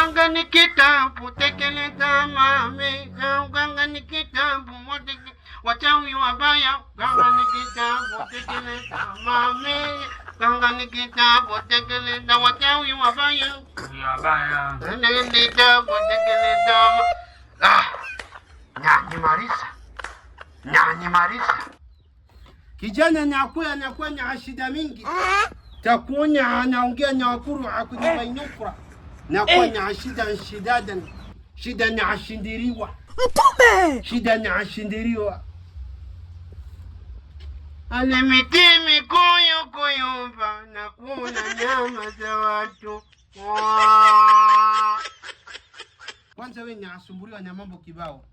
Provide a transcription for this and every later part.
Uganga ni kitabu, tekeleza mami. Uganga ni kitabu, wachawi wabaya. Uganga ni kitabu, tekeleza mami. Uganga ni kitabu, tekeleza wachawi wabaya. Wabaya. Ni kitabu, tekeleza. Nyani Marisa. Kijana anakuwa na shida mingi. Takuonya anaongea na wakuru akunywa inukra. Nakuwa na shida na ashindiriwa. Mtume! Shida na ashindiriwa. Alimiti mikoyo kuyumba na kuna nyama za watu. Kwanza wewe unasumbuliwa na mambo kibao.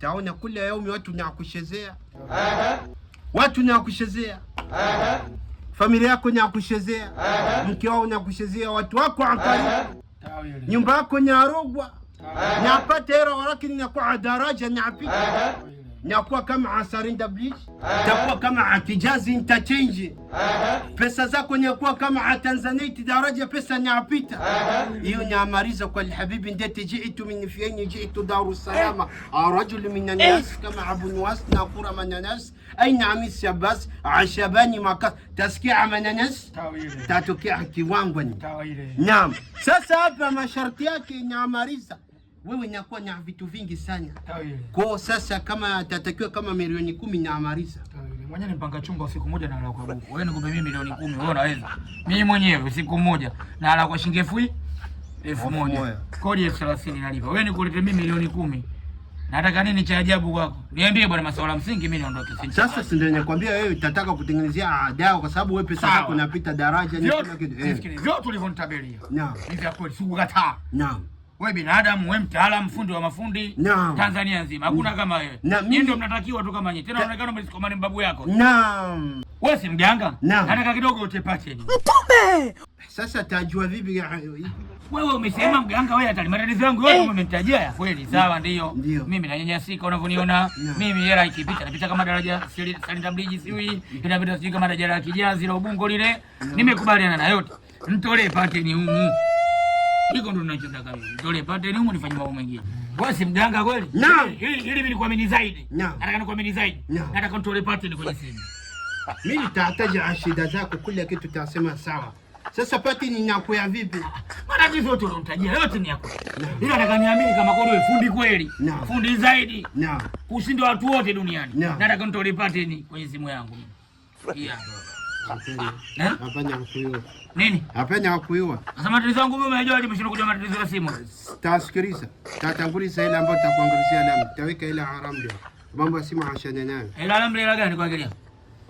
Taona kila yaumi watu nakuchezea. Watu nakuchezea. Familia yako nakuchezea. Mke wao nakuchezea, watu wako akaribu. Nyumba yako nyarogwa. Napata hela lakini nakuwa daraja napita. Nakuwa kama Asarinda Bridge, takuwa kama Kijazi Interchange. Pesa zako nakuwa kama Tanzanite daraja pesa napita. Hiyo nyamariza kwa habibi ndete jiitu min fieni jiitu Darus Salama. Rajul min an-nas kama Abu Nuwas nakura mananas. Aina Amis Abbas Ashabani Makas tasikia mananas tatokea kiwangwani. Naam. Sasa hapa masharti yake nyamariza. Wewe unakuwa na vitu vingi sana. Kwa sasa kama tatakiwa kama milioni 10 na amaliza. Mwenyewe nipanga chumba usiku moja na ala kwa buku. Wewe nikupe mimi milioni 10, wewe unaweza. Mimi mwenyewe usiku moja na ala kwa shilingi 1000. Kodi 30 nalipa. Wewe nikulete mimi milioni 10. Nataka nini cha ajabu kwako? Niambie bwana, masuala msingi mimi niondoke. Sasa si ndio nakwambia wewe utataka kutengenezea dawa kwa sababu wewe pesa zako unapita daraja ni kila kitu. Vyote ulivyonitaberia. Naam. Hivi kweli sikukataa. Naam. Wewe binadamu, wewe mtaalamu, fundi wa mafundi Tanzania nzima. Hakuna kama wewe. Nyinyi ndio mnatakiwa tu kama nyinyi. Tena unaonekana umesikomani babu yako. Naam. Wewe si mganga? Nataka kidogo utepate ni. Mtume! Sasa tajua vipi? Wewe umesema mganga, wewe hata matatizo yangu yote umenitajia ya kweli. Sawa ndio. Mimi nanyanyasika unavyoniona. Mimi hela ikipita napita kama daraja Salinda Bridge siwi. Inapita sijui kama daraja la Kijazi la Ubungo lile. Nimekubaliana na yote. Mtolee pate ni humu. Hiko ndo ninachotaka mimi. Nitolee pate ni humu nifanye mambo mengine. Wewe si mganga kweli? Naam. Ili mimi nikuamini zaidi. Nataka nikuamini zaidi. Nataka nitolee pate ni kwenye simu. Mimi nitataja shida zako, kila kitu tutasema sawa. Sasa pati ni yako ya vipi? Matatizo yote unamtajia yote ni yako. Ila nataka niamini kama kweli wewe fundi kweli. Fundi zaidi. Kushinda watu wote duniani. Nataka nitolee pate ni kwenye simu yangu mimi. Hapana kuiwa. Nini? Hapana kuiwa. Sasa matatizo yangu mimi unajua nimeshindwa kujua matatizo ya simu. Tasikiliza. Tatanguliza ile ambayo tutakuangalizia leo. Taweka ile haramu leo. Mambo ya simu ashane nayo. Ile haramu ile gani kuangalia?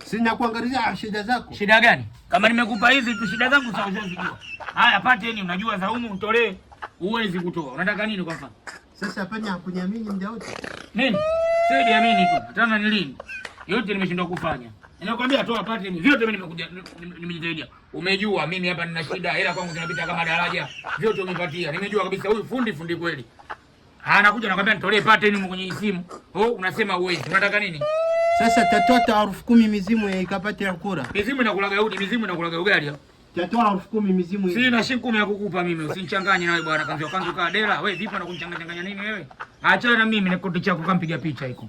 Sina kuangalizia shida zako. Shida gani? Kama nimekupa hizi tu shida zangu sawa unazijua. Haya pate ni unajua za humu nitolee. Uwezi kutoa. Unataka nini kwa mfano? Sasa hapana kuniamini muda wote. Nini? Sio niamini tu. Tena ni lini? Yote nimeshindwa kufanya. Ninakwambia toa pate ni vyote mimi nimekuja nimejitaidia. Umejua mimi hapa nina shida, hela kwangu zinapita kama daraja. Vyote umepatia. Nimejua kabisa huyu fundi kweli. Anakuja nakwambia nitolee pate ni kwenye simu. Unasema uwezi. Unataka nini? Sasa tatoa 10,000 mizimu ikapate ya kura. Mizimu inakulaga udi, mizimu inakulaga ugali. Tatoa 10,000 mizimu. Sina shilingi 10 ya kukupa mimi. Usinichanganye nawe bwana, kanzu kaa dela. Wewe vipi na kunichanganya nini wewe? Achana na mimi nikoti chako kampiga picha iko.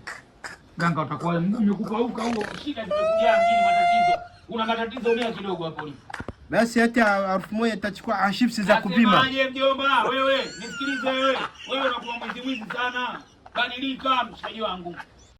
Ganga utakuwa nimekupa huko shida zimekuja mjini matatizo. Una matatizo mia kidogo hapo ni. Basi hata 1000 itachukua chips za kupima. Aje mjomba, wewe nisikilize wewe. Wewe unakuwa mwizi sana. Badilika mshikaji wangu.